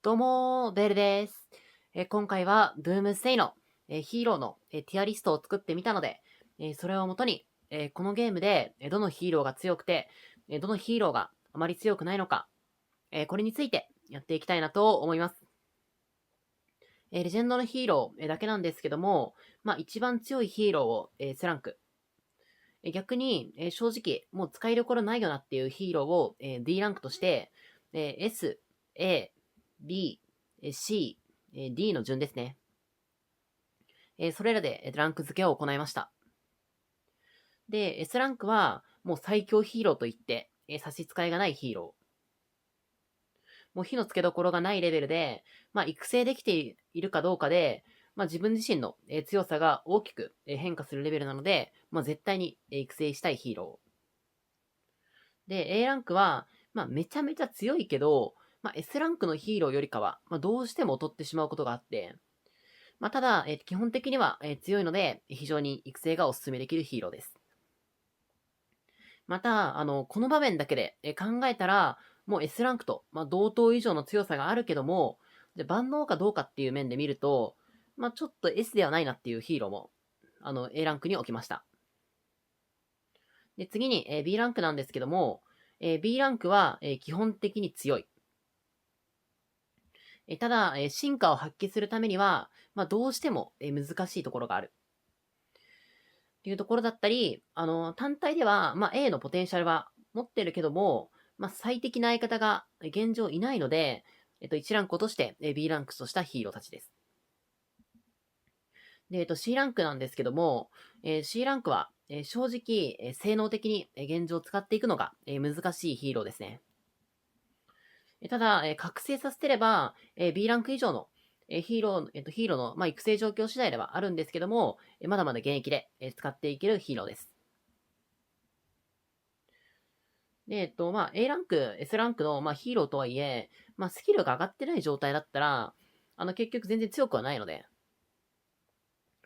どうもベルです。今回は Doomsday の、ヒーローの、ティアリストを作ってみたので、それをもとに、このゲームで、どのヒーローが強くて、どのヒーローがあまり強くないのか、これについてやっていきたいなと思います。レジェンドのヒーロー、だけなんですけども、一番強いヒーローを、S ランク。逆に、正直、もう使いどころないよなっていうヒーローを、D ランクとして、S、A、B、C、D の順ですね。それらでランク付けを行いました。で、S ランクはもう最強ヒーローといって、差し支えがないヒーロー。もう火の付けどころがないレベルで、育成できているかどうかで、自分自身の強さが大きく変化するレベルなので、絶対に育成したいヒーロー。で、A ランクは、めちゃめちゃ強いけど、S ランクのヒーローよりかは、どうしても劣ってしまうことがあって、ただ、基本的には、強いので、非常に育成がお勧めできるヒーローです。また、この場面だけで、考えたら、もう S ランクと、同等以上の強さがあるけども、じゃ万能かどうかっていう面で見ると、ちょっと S ではないなっていうヒーローも、A ランクに置きました。で、次に、B ランクなんですけども、B ランクは、基本的に強い。ただ、進化を発揮するためには、どうしても、難しいところがある。っていうところだったり、単体では、A のポテンシャルは持ってるけども、最適な相方が現状いないので、1ランク落として B ランクとしたヒーローたちです。で、C ランクなんですけども、C ランクは、正直、性能的に現状使っていくのが、難しいヒーローですね。ただ、覚醒させてれば、B ランク以上のヒーロー、ヒーローの、育成状況次第ではあるんですけども、まだまだ現役で使っていけるヒーローです。で、A ランク、S ランクの、ヒーローとはいえ、スキルが上がってない状態だったら、結局全然強くはないので、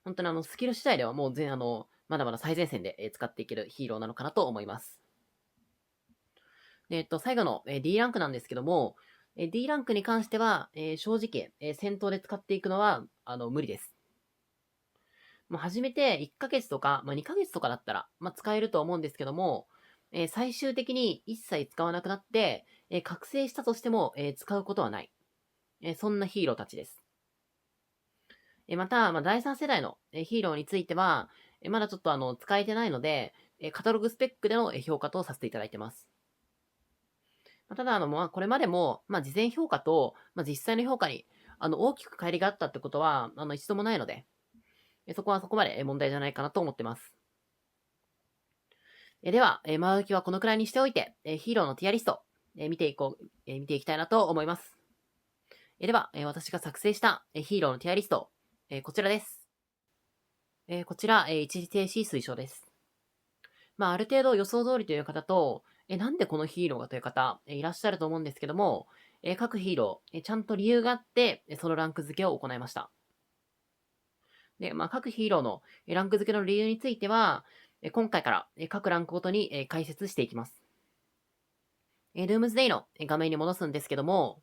本当にスキル次第ではもうまだまだ最前線で使っていけるヒーローなのかなと思います。で、最後の D ランクなんですけども、D ランクに関しては、正直、戦闘で使っていくのは、無理です。もう始めて1ヶ月とか、2ヶ月とかだったら、使えると思うんですけども、最終的に一切使わなくなって、覚醒したとしても、使うことはない。そんなヒーローたちです。また、第3世代のヒーローについては、まだちょっと使えてないので、カタログスペックでの評価とさせていただいてます。ただ、これまでも、事前評価と、実際の評価に、大きく乖離があったってことは、一度もないので、そこはそこまで問題じゃないかなと思ってます。では、前置きはこのくらいにしておいて、ヒーローのティアリスト、見ていきたいなと思います。では、私が作成した、ヒーローのティアリスト、こちらです。こちら、一時停止推奨です。ある程度予想通りという方と、なんでこのヒーローがという方、いらっしゃると思うんですけども、各ヒーロー、ちゃんと理由があって、そのランク付けを行いました。で、各ヒーローのランク付けの理由については、今回から各ランクごとに解説していきます。ドゥームズデイの画面に戻すんですけども、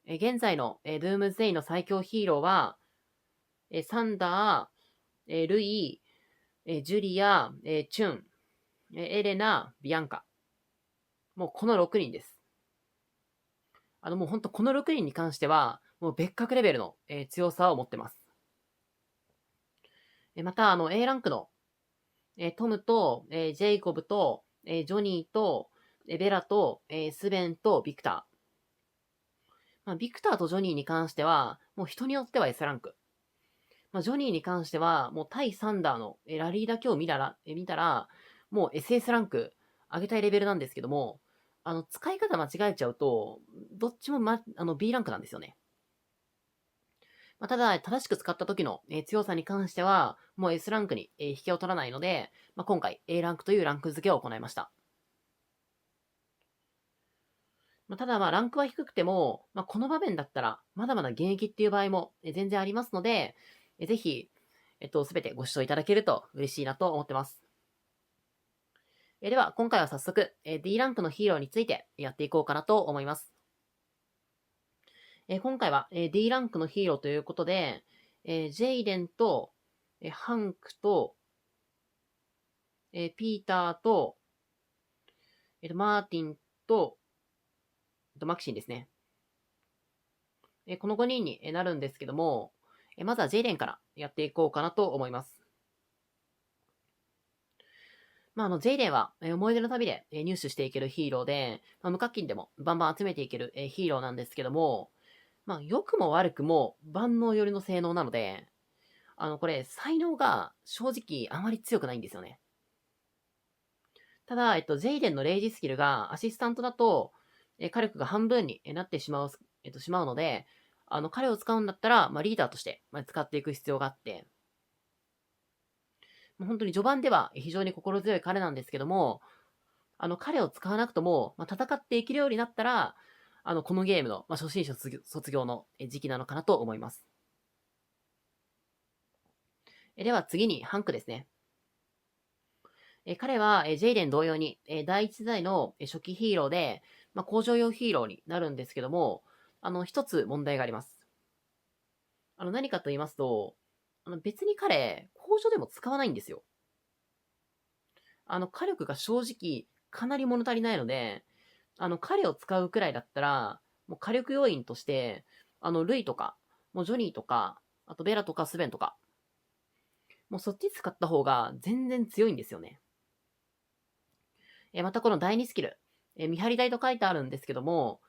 現在のドゥームズデイの最強ヒーローは、サンダー、ルイ、ジュリア、チュン、エレナ、ビアンカ。もうこの6人です。もうほんとこの6人に関しては、もう別格レベルの、強さを持ってます。また、A ランクの、トムと、ジェイコブと、ジョニーと、ベラと、スベンとビクター。ビクターとジョニーに関しては、もう人によっては S ランク。ジョニーに関しては、もう対サンダーのラリーだけを見たら、もう SS ランク上げたいレベルなんですけども、使い方間違えちゃうと、どっちも、B ランクなんですよね。ただ、正しく使った時の、強さに関しては、もう S ランクに、引けを取らないので、今回 A ランクというランク付けを行いました。ただ、ランクは低くても、この場面だったら、まだまだ現役っていう場合も、全然ありますので、ぜひ、すべてご視聴いただけると嬉しいなと思ってます。では、今回は早速、D ランクのヒーローについてやっていこうかなと思います。今回は、D ランクのヒーローということで、ジェイデンと、ハンクと、ピーターと、マーティンと、マキシンですね。この5人になるんですけども、まずはジェイデンからやっていこうかなと思います。ジェイデンは、思い出の旅で、入手していけるヒーローで、無課金でもバンバン集めていける、ヒーローなんですけども、良くも悪くも万能寄りの性能なので、これ、才能が正直あまり強くないんですよね。ただ、ジェイデンのレイジスキルがアシスタントだと、火力が半分になってしまう、しまうので、彼を使うんだったら、リーダーとして、使っていく必要があって、本当に序盤では非常に心強い彼なんですけども、彼を使わなくとも、戦っていけるようになったら、このゲームの、初心者卒業の時期なのかなと思います。では次にハンクですね。彼は、ジェイデン同様に、第一世代の初期ヒーローで、工場用ヒーローになるんですけども、一つ問題があります。何かと言いますと、別に彼、工場でも使わないんですよ。火力が正直、かなり物足りないので、彼を使うくらいだったら、もう火力要員として、ルイとか、もうジョニーとか、あとベラとかスベンとか、もうそっち使った方が全然強いんですよね。またこの第2スキル、見張り台と書いてあるんですけども、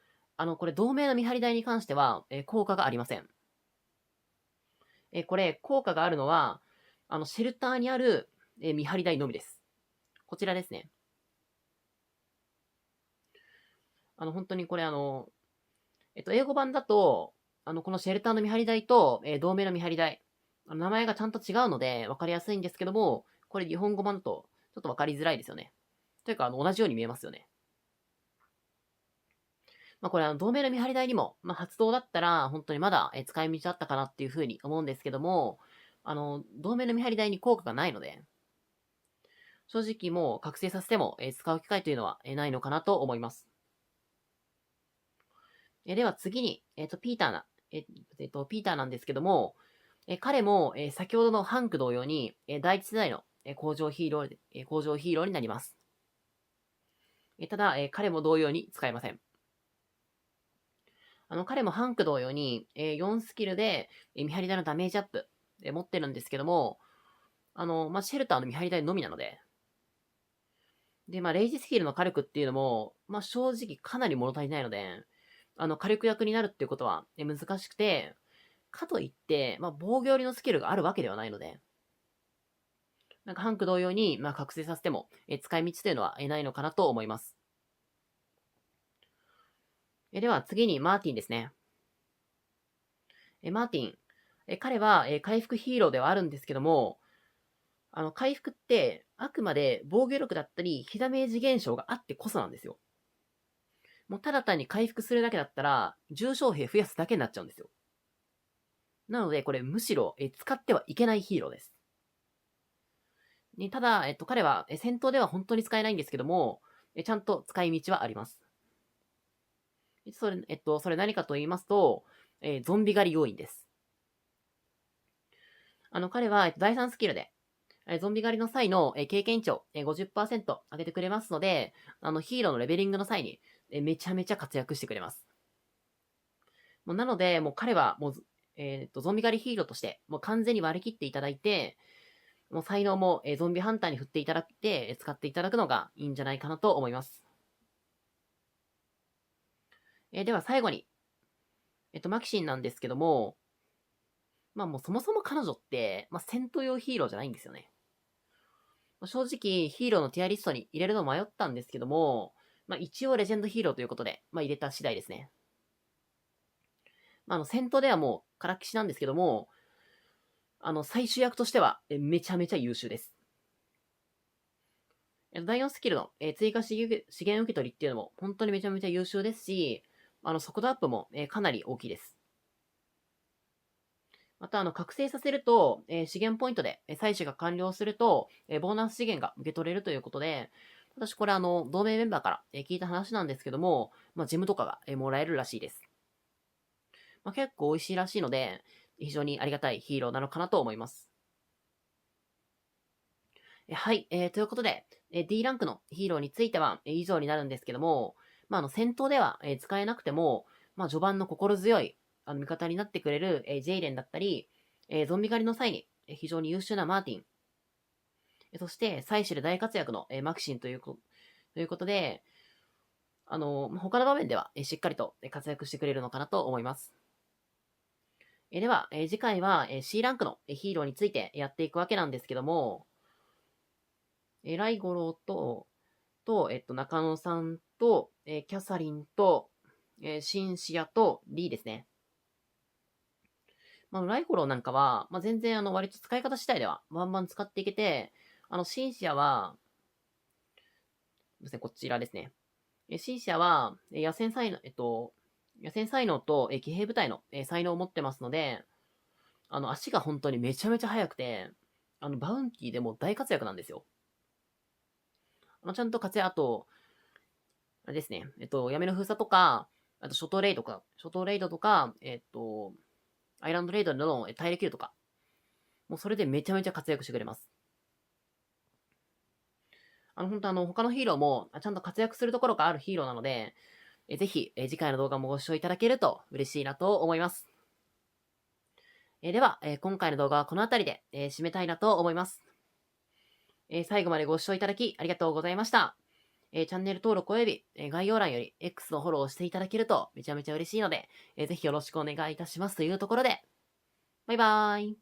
これ同盟の見張り台に関しては、効果がありません。これ、効果があるのは、シェルターにある、見張り台のみです。こちらですね。本当にこれ英語版だと、このシェルターの見張り台と、同盟の見張り台、名前がちゃんと違うので分かりやすいんですけども、これ日本語版だとちょっと分かりづらいですよね。というか、同じように見えますよね。これ同盟の見張り台にも、発動だったら本当にまだ使い道あったかなっていうふうに思うんですけども、同盟の見張り台に効果がないので、正直もう覚醒させても使う機会というのはないのかなと思います。では次に、ピーターピーターなんですけども、彼も、先ほどのハンク同様に、第一世代の、工場ヒーローになります。ただ、彼も同様に使えません。彼もハンク同様に、4スキルで、見張り台のダメージアップ、持ってるんですけども、シェルターの見張り台のみなので、で、レイジスキルの火力っていうのも、正直かなり物足りないので、火力役になるっていうことは、難しくて、かといって、防御寄りのスキルがあるわけではないので、ハンク同様に、覚醒させても、使い道というのはないのかなと思います。では次にマーティンですね。マーティン。彼は、回復ヒーローではあるんですけども、回復って、あくまで防御力だったり、火ダメージ現象があってこそなんですよ。もうただ単に回復するだけだったら、重傷兵増やすだけになっちゃうんですよ。なので、これむしろ、使ってはいけないヒーローです。ただ、彼は、戦闘では本当に使えないんですけども、ちゃんと使い道はあります。それ何かと言いますと、ゾンビ狩り要員です。彼は、第3スキルで、ゾンビ狩りの際の、経験値を、50%上げてくれますので、ヒーローのレベリングの際に、めちゃめちゃ活躍してくれます。もうなので、もう彼は、もう、ゾンビ狩りヒーローとして、もう完全に割り切っていただいて、もう才能も、ゾンビハンターに振っていただいて、使っていただくのがいいんじゃないかなと思います。では最後に、マキシンなんですけども、もうそもそも彼女って、戦闘用ヒーローじゃないんですよね。正直、ヒーローのティアリストに入れるの迷ったんですけども、一応レジェンドヒーローということで、入れた次第ですね。戦闘ではもう、からっきしなんですけども、最終役としては、めちゃめちゃ優秀です。第4スキルの、追加資源受け取りっていうのも、本当にめちゃめちゃ優秀ですし、速度アップも、かなり大きいです。また、覚醒させると、資源ポイントで採取が完了すると、ボーナス資源が受け取れるということで、私これ同盟メンバーから聞いた話なんですけども、ジムとかがもらえるらしいです。結構美味しいらしいので、非常にありがたいヒーローなのかなと思います。はい、ということで、D ランクのヒーローについては、以上になるんですけども、戦闘では、使えなくても、序盤の心強い、味方になってくれる、ジェイレンだったり、ゾンビ狩りの際に、非常に優秀なマーティン、そして、サイシュで大活躍の、マクシンということで、他の場面では、しっかりと活躍してくれるのかなと思います。では、次回は、C ランクのヒーローについてやっていくわけなんですけども、ライゴロと、中野さんと、キャサリンと、シンシアとリーですね。ライゴロなんかは、全然割と使い方次第ではバンバン使っていけて、シンシアは、ですね、こちらですね。シンシアは、野戦才能と、騎兵部隊の、才能を持ってますので、足が本当にめちゃめちゃ速くて、バウンティーでも大活躍なんですよ。ちゃんと活躍、あと、あれですね、闇の封鎖とか、あと、ショートレイドとか、アイランドレイドでの耐力とか、もうそれでめちゃめちゃ活躍してくれます。本当他のヒーローも、ちゃんと活躍するところがあるヒーローなので、ぜひ、次回の動画もご視聴いただけると嬉しいなと思います。では、今回の動画はこの辺りで、締めたいなと思います。最後までご視聴いただきありがとうございました。チャンネル登録および、概要欄より X のフォローをしていただけるとめちゃめちゃ嬉しいので、ぜひよろしくお願いいたしますというところで、バイバーイ。